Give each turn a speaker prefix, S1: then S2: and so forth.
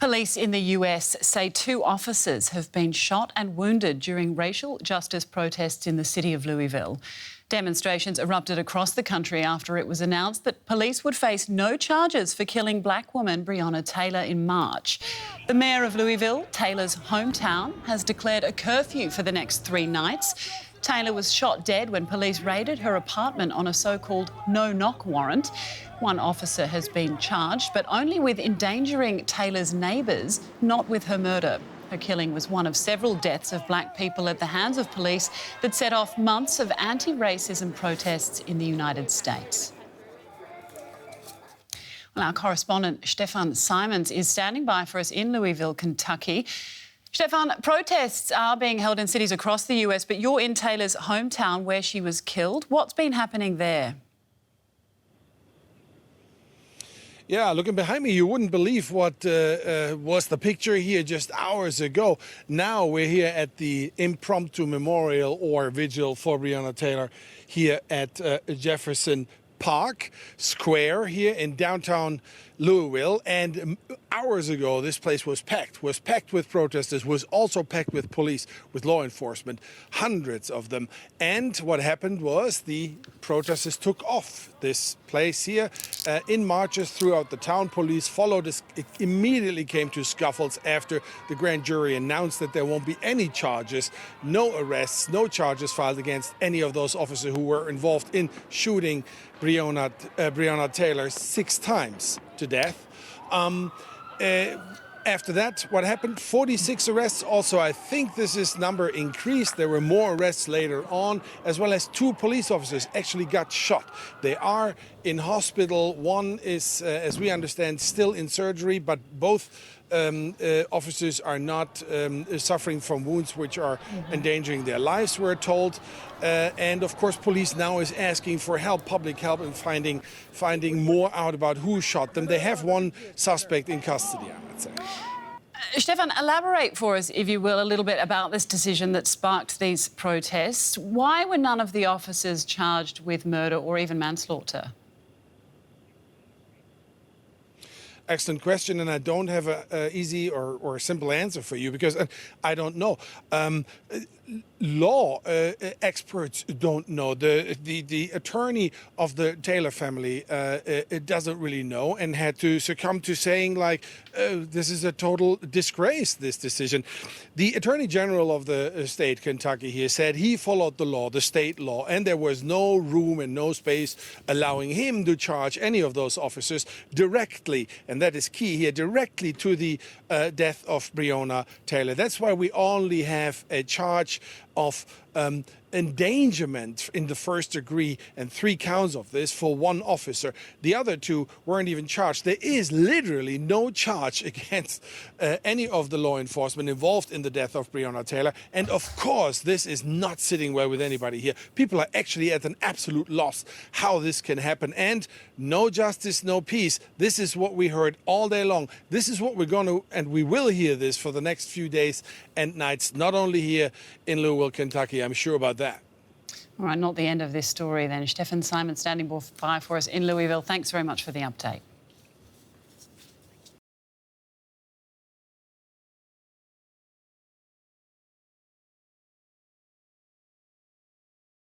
S1: Police in the US say 2 officers have been shot and wounded during racial justice protests in the city of Louisville. Demonstrations erupted across the country after it was announced that police would face no charges for killing black woman Breonna Taylor in March. The mayor of Louisville, Taylor's hometown, has declared a curfew for the next 3 nights. Taylor was shot dead when police raided her apartment on a so-called no-knock warrant. 1 officer has been charged, but only with endangering Taylor's neighbours, not with her murder. Her killing was one of several deaths of black people at the hands of police that set off months of anti-racism protests in the United States. Well, our correspondent Stefan Simons is standing by for us in Louisville, Kentucky. Stefan, protests are being held in cities across the US, but you're in Taylor's hometown where she was killed. What's been happening there?
S2: Yeah, looking behind me, you wouldn't believe what was the picture here just hours ago. Now we're here at the impromptu memorial or vigil for Breonna Taylor here at Jefferson Park Square here in downtown Louisville, and hours ago this place was packed with protesters, was also packed with police, with law enforcement, hundreds of them. And what happened was the protesters took off this place here in marches throughout the town. Police followed us. It immediately came to scuffles after the grand jury announced that there won't be any charges, no arrests, no charges filed against any of those officers who were involved in shooting Breonna Taylor 6 times to death. After that, what happened? 46 arrests. Also, I think this number increased. There were more arrests later on, as well as 2 police officers actually got shot. They are in hospital. One is, as we understand, still in surgery, but both officers are not suffering from wounds which are endangering their lives, we're told. And of course, police now is asking for help, public help, in finding more out about who shot them. They have 1 suspect in custody, I would say.
S1: Stefan, elaborate for us, if you will, a little bit about this decision that sparked these protests. Why were none of the officers charged with murder or even manslaughter?
S2: Excellent question, and I don't have an easy or simple answer for you because I don't know. Law experts don't know. The attorney of the Taylor family doesn't really know and had to succumb to saying, like, this is a total disgrace, this decision. The Attorney General of the state, Kentucky, here said he followed the law, the state law, and there was no room and no space allowing him to charge any of those officers directly, and that is key here, directly to the death of Breonna Taylor. That's why we only have a charge of endangerment in the 1st degree and 3 counts of this for 1 officer. The other 2 weren't even charged. There is literally no charge against any of the law enforcement involved in the death of Breonna Taylor. And of course, this is not sitting well with anybody here. People are actually at an absolute loss how this can happen. And no justice, no peace. This is what we heard all day long. This is what we're going to, and we will hear this for the next few days and nights, not only here in Louisville, Kentucky. I'm sure about that.
S1: All right, not the end of this story then. Stefan Simons standing by for us in Louisville. Thanks very much for the update.